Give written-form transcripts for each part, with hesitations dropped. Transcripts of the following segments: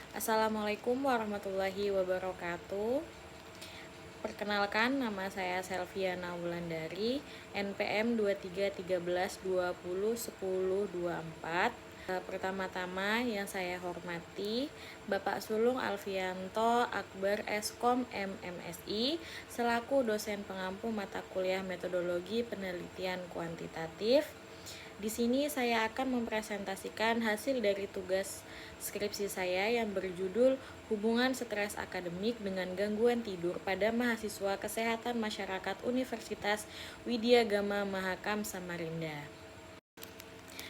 Assalamualaikum warahmatullahi wabarakatuh. Perkenalkan, nama saya Selviana Wulandari, NPM 2313201024. Pertama-tama yang saya hormati Bapak Sulung Alfianto Akbar Eskom MMSI selaku dosen pengampu mata kuliah metodologi penelitian kuantitatif. Di sini saya akan mempresentasikan hasil dari tugas skripsi saya yang berjudul Hubungan Stres Akademik dengan Gangguan Tidur pada Mahasiswa Kesehatan Masyarakat Universitas Widya Gama Mahakam Samarinda.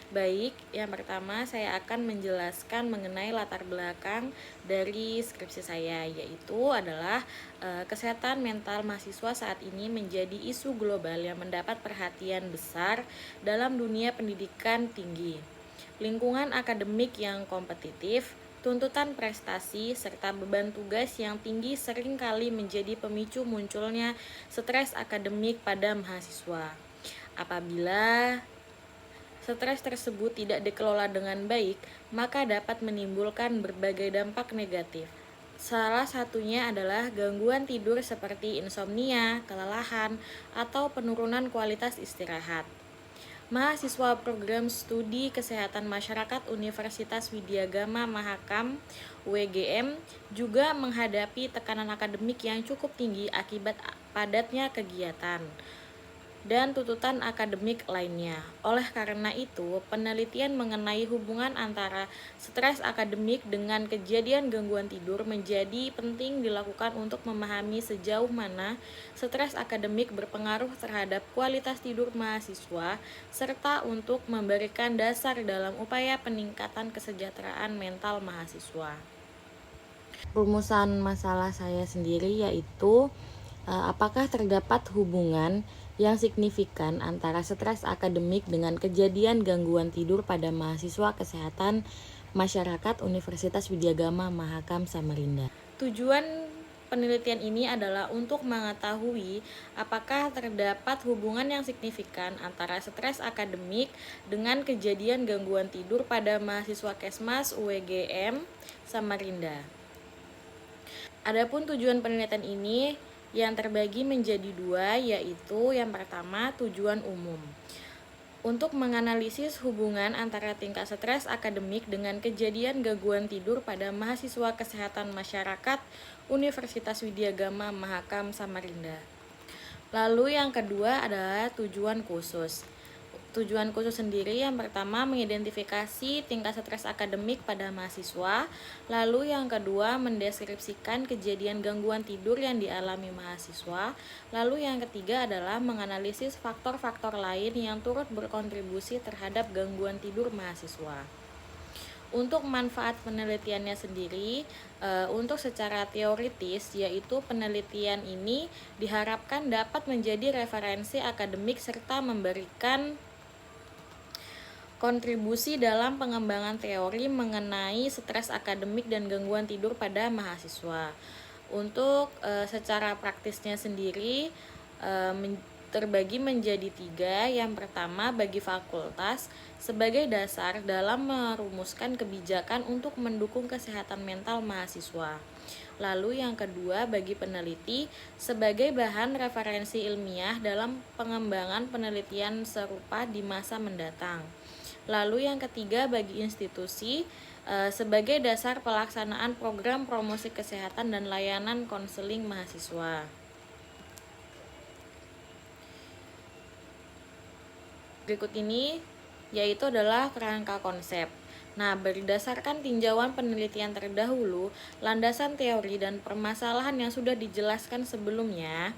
Baik, yang pertama saya akan menjelaskan mengenai latar belakang dari skripsi saya, yaitu adalah kesehatan mental mahasiswa saat ini menjadi isu global yang mendapat perhatian besar dalam dunia pendidikan tinggi. Lingkungan akademik yang kompetitif, tuntutan prestasi, serta beban tugas yang tinggi seringkali menjadi pemicu munculnya stres akademik pada mahasiswa. Apabila stres tersebut tidak dikelola dengan baik, maka dapat menimbulkan berbagai dampak negatif. Salah satunya adalah gangguan tidur seperti insomnia, kelelahan, atau penurunan kualitas istirahat. Mahasiswa program studi kesehatan masyarakat Universitas Widya Gama Mahakam (UWGM) juga menghadapi tekanan akademik yang cukup tinggi akibat padatnya kegiatan dan tuntutan akademik lainnya. Oleh karena itu, penelitian mengenai hubungan antara stres akademik dengan kejadian gangguan tidur menjadi penting dilakukan untuk memahami sejauh mana stres akademik berpengaruh terhadap kualitas tidur mahasiswa, serta untuk memberikan dasar dalam upaya peningkatan kesejahteraan mental mahasiswa. Rumusan masalah saya sendiri yaitu apakah terdapat hubungan yang signifikan antara stres akademik dengan kejadian gangguan tidur pada mahasiswa kesehatan masyarakat Universitas Widya Gama Mahakam Samarinda. Tujuan penelitian ini adalah untuk mengetahui apakah terdapat hubungan yang signifikan antara stres akademik dengan kejadian gangguan tidur pada mahasiswa Kesmas UWGM Samarinda. Adapun tujuan penelitian ini yang terbagi menjadi dua, yaitu yang pertama tujuan umum untuk menganalisis hubungan antara tingkat stres akademik dengan kejadian gangguan tidur pada mahasiswa kesehatan masyarakat Universitas Widya Gama Mahakam Samarinda. Lalu yang kedua adalah tujuan khusus. Tujuan khusus sendiri yang pertama mengidentifikasi tingkat stres akademik pada mahasiswa, lalu yang kedua mendeskripsikan kejadian gangguan tidur yang dialami mahasiswa, lalu yang ketiga adalah menganalisis faktor-faktor lain yang turut berkontribusi terhadap gangguan tidur mahasiswa. Untuk manfaat penelitiannya sendiri, untuk secara teoritis, yaitu penelitian ini diharapkan dapat menjadi referensi akademik serta memberikan kontribusi dalam pengembangan teori mengenai stres akademik dan gangguan tidur pada mahasiswa. Untuk secara praktisnya sendiri terbagi menjadi tiga. Yang pertama, bagi fakultas sebagai dasar dalam merumuskan kebijakan untuk mendukung kesehatan mental mahasiswa. Lalu yang kedua, bagi peneliti sebagai bahan referensi ilmiah dalam pengembangan penelitian serupa di masa mendatang. Lalu yang ketiga, bagi institusi sebagai dasar pelaksanaan program promosi kesehatan dan layanan konseling mahasiswa. Berikut ini yaitu adalah kerangka konsep. Nah, berdasarkan tinjauan penelitian terdahulu, landasan teori dan permasalahan yang sudah dijelaskan sebelumnya,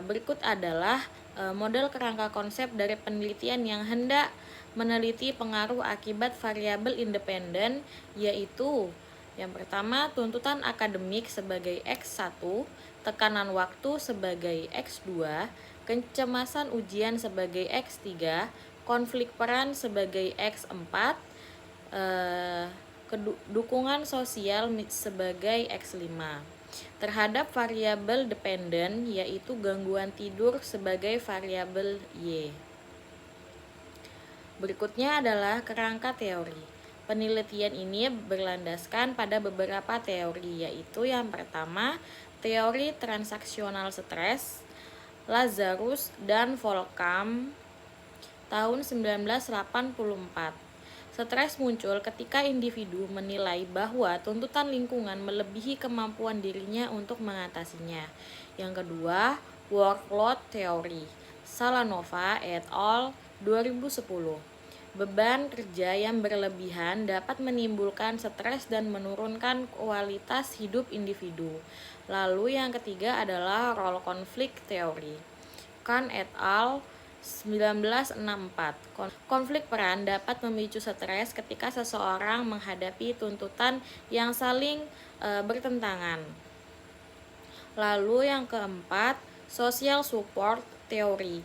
berikut adalah model kerangka konsep dari penelitian yang hendak meneliti pengaruh akibat variabel independen, yaitu yang pertama, tuntutan akademik sebagai X1, tekanan waktu sebagai X2, kecemasan ujian sebagai X3, konflik peran sebagai X4, dukungan sosial sebagai X5. Terhadap variabel dependen, yaitu gangguan tidur sebagai variabel Y. Berikutnya adalah kerangka teori. Penelitian ini berlandaskan pada beberapa teori, yaitu yang pertama, teori transaksional stres, Lazarus dan Volckham tahun 1984. Stres muncul ketika individu menilai bahwa tuntutan lingkungan melebihi kemampuan dirinya untuk mengatasinya. Yang kedua, workload theory, Salanova et al. 2010. Beban kerja yang berlebihan dapat menimbulkan stres dan menurunkan kualitas hidup individu. Lalu yang ketiga adalah role conflict theory, Kahn et al. 1964. Konflik peran dapat memicu stres ketika seseorang menghadapi tuntutan yang saling bertentangan. Lalu yang keempat, social support theory.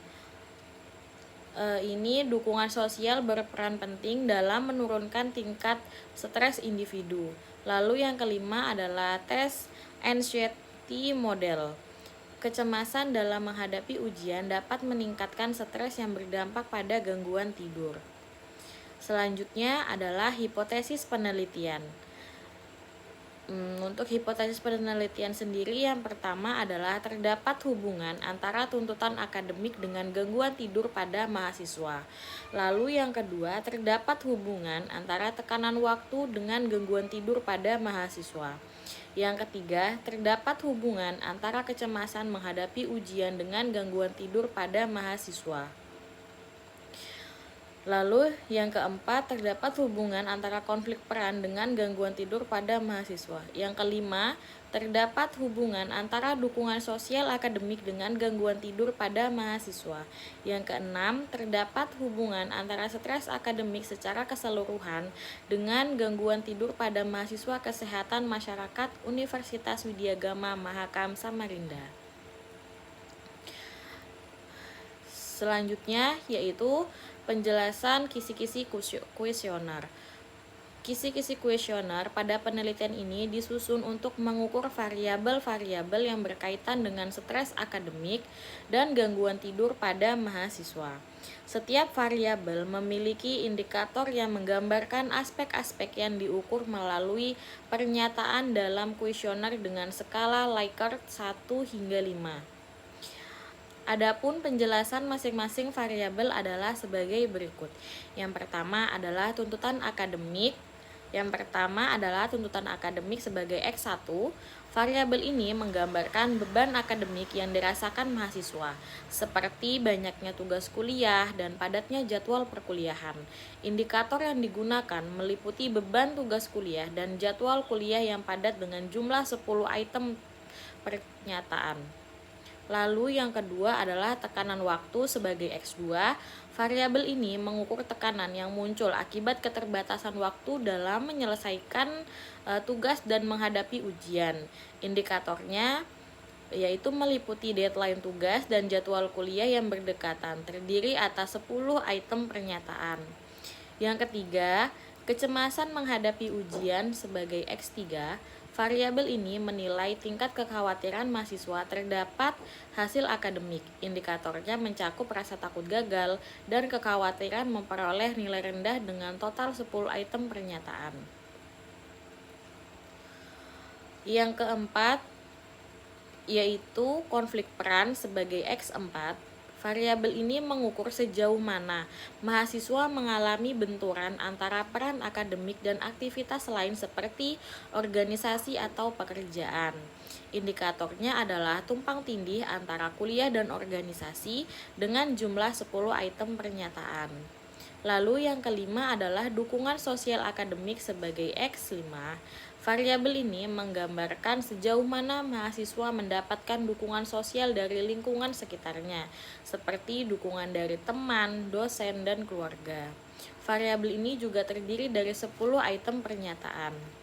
Ini dukungan sosial berperan penting dalam menurunkan tingkat stres individu. Lalu yang kelima adalah tes anxiety model. Kecemasan dalam menghadapi ujian dapat meningkatkan stres yang berdampak pada gangguan tidur. Selanjutnya adalah hipotesis penelitian. Untuk hipotesis penelitian sendiri, yang pertama adalah terdapat hubungan antara tuntutan akademik dengan gangguan tidur pada mahasiswa. Lalu yang kedua, terdapat hubungan antara tekanan waktu dengan gangguan tidur pada mahasiswa. Yang ketiga, terdapat hubungan antara kecemasan menghadapi ujian dengan gangguan tidur pada mahasiswa. Lalu yang keempat, terdapat hubungan antara konflik peran dengan gangguan tidur pada mahasiswa. Yang kelima, terdapat hubungan antara dukungan sosial akademik dengan gangguan tidur pada mahasiswa. Yang keenam, terdapat hubungan antara stres akademik secara keseluruhan dengan gangguan tidur pada mahasiswa kesehatan masyarakat Universitas Widyagama Mahakam Samarinda. Selanjutnya yaitu penjelasan kisi-kisi kuesioner. Kisi-kisi kuesioner pada penelitian ini disusun untuk mengukur variabel-variabel yang berkaitan dengan stres akademik dan gangguan tidur pada mahasiswa. Setiap variabel memiliki indikator yang menggambarkan aspek-aspek yang diukur melalui pernyataan dalam kuesioner dengan skala Likert 1 hingga 5. Adapun penjelasan masing-masing variabel adalah sebagai berikut. Yang pertama adalah tuntutan akademik. Sebagai X1. Variabel ini menggambarkan beban akademik yang dirasakan mahasiswa, seperti banyaknya tugas kuliah dan padatnya jadwal perkuliahan. Indikator yang digunakan meliputi beban tugas kuliah dan jadwal kuliah yang padat dengan jumlah 10 item pernyataan. Lalu yang kedua adalah tekanan waktu sebagai X2. Variabel ini mengukur tekanan yang muncul akibat keterbatasan waktu dalam menyelesaikan tugas dan menghadapi ujian. Indikatornya yaitu meliputi deadline tugas dan jadwal kuliah yang berdekatan, terdiri atas 10 item pernyataan. Yang ketiga, kecemasan menghadapi ujian sebagai X3. Variabel ini menilai tingkat kekhawatiran mahasiswa terdapat hasil akademik. Indikatornya mencakup rasa takut gagal dan kekhawatiran memperoleh nilai rendah dengan total 10 item pernyataan. Yang keempat yaitu konflik peran sebagai X4. Variabel ini mengukur sejauh mana mahasiswa mengalami benturan antara peran akademik dan aktivitas lain seperti organisasi atau pekerjaan. Indikatornya adalah tumpang tindih antara kuliah dan organisasi dengan jumlah 10 item pernyataan. Lalu yang kelima adalah dukungan sosial akademik sebagai X5. Variabel ini menggambarkan sejauh mana mahasiswa mendapatkan dukungan sosial dari lingkungan sekitarnya, seperti dukungan dari teman, dosen, dan keluarga. Variabel ini juga terdiri dari 10 item pernyataan.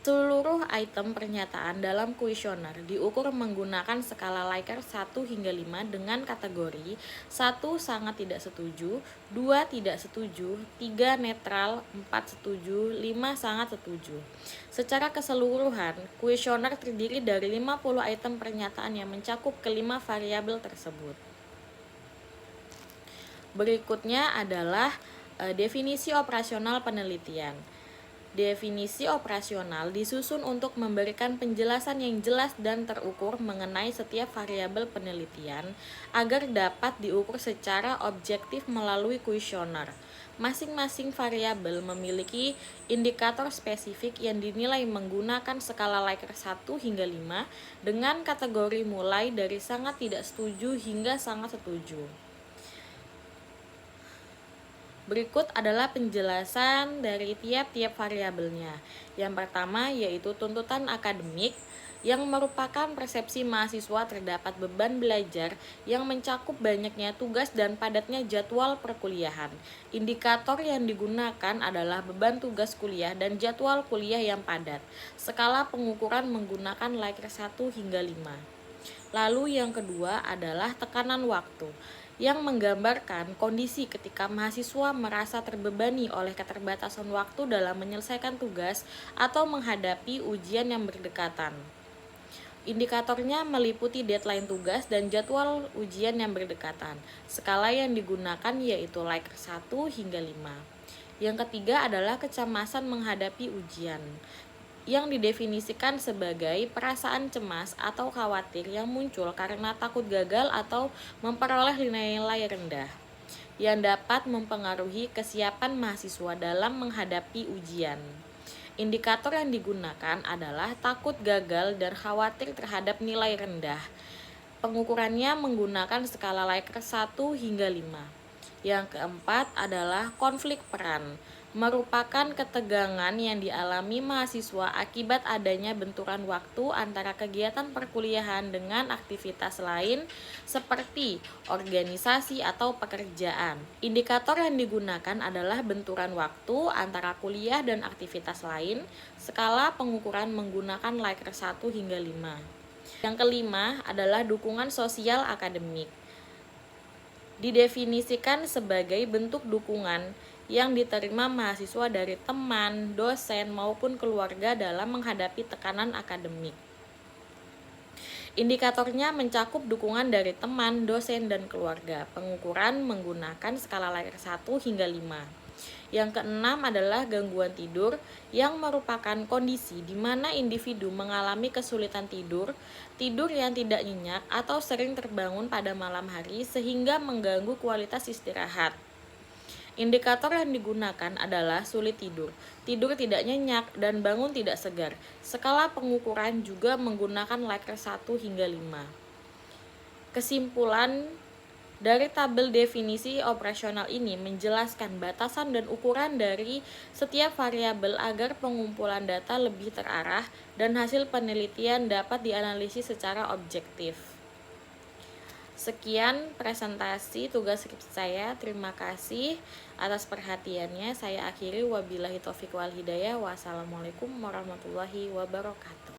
Seluruh item pernyataan dalam kuesioner diukur menggunakan skala Likert 1 hingga 5 dengan kategori 1 sangat tidak setuju, 2 tidak setuju, 3 netral, 4 setuju, 5 sangat setuju. Secara keseluruhan, kuesioner terdiri dari 50 item pernyataan yang mencakup kelima variabel tersebut. Berikutnya adalah definisi operasional penelitian. Definisi operasional disusun untuk memberikan penjelasan yang jelas dan terukur mengenai setiap variabel penelitian agar dapat diukur secara objektif melalui kuesioner. Masing-masing variabel memiliki indikator spesifik yang dinilai menggunakan skala Likert 1 hingga 5 dengan kategori mulai dari sangat tidak setuju hingga sangat setuju. Berikut adalah penjelasan dari tiap-tiap variabelnya. Yang pertama yaitu tuntutan akademik, yang merupakan persepsi mahasiswa terdapat beban belajar yang mencakup banyaknya tugas dan padatnya jadwal perkuliahan. Indikator yang digunakan adalah beban tugas kuliah dan jadwal kuliah yang padat. Skala pengukuran menggunakan Likert 1 hingga 5. Lalu yang kedua adalah tekanan waktu, yang menggambarkan kondisi ketika mahasiswa merasa terbebani oleh keterbatasan waktu dalam menyelesaikan tugas atau menghadapi ujian yang berdekatan. Indikatornya meliputi deadline tugas dan jadwal ujian yang berdekatan. Skala yang digunakan yaitu Likert 1 hingga 5. Yang ketiga adalah kecemasan menghadapi ujian, yang didefinisikan sebagai perasaan cemas atau khawatir yang muncul karena takut gagal atau memperoleh nilai rendah, yang dapat mempengaruhi kesiapan mahasiswa dalam menghadapi ujian. Indikator yang digunakan adalah takut gagal dan khawatir terhadap nilai rendah. Pengukurannya menggunakan skala Likert 1 hingga 5. Yang keempat adalah konflik peran, merupakan ketegangan yang dialami mahasiswa akibat adanya benturan waktu antara kegiatan perkuliahan dengan aktivitas lain seperti organisasi atau pekerjaan. Indikator yang digunakan adalah benturan waktu antara kuliah dan aktivitas lain. Skala pengukuran menggunakan Likert 1 hingga 5. Yang kelima adalah dukungan sosial akademik. Didefinisikan sebagai bentuk dukungan yang diterima mahasiswa dari teman, dosen, maupun keluarga dalam menghadapi tekanan akademik. Indikatornya mencakup dukungan dari teman, dosen, dan keluarga. Pengukuran menggunakan skala Likert 1 hingga 5. Yang keenam adalah gangguan tidur, yang merupakan kondisi di mana individu mengalami kesulitan tidur yang tidak nyenyak atau sering terbangun pada malam hari sehingga mengganggu kualitas istirahat. Indikator yang digunakan adalah sulit tidur tidak nyenyak, dan bangun tidak segar. Skala pengukuran juga menggunakan Likert 1 hingga 5. Kesimpulan dari tabel definisi operasional ini menjelaskan batasan dan ukuran dari setiap variabel agar pengumpulan data lebih terarah dan hasil penelitian dapat dianalisis secara objektif. Sekian presentasi tugas skripsi saya. Terima kasih atas perhatiannya. Saya akhiri, wabillahi taufiq wal hidayah. Wassalamualaikum warahmatullahi wabarakatuh.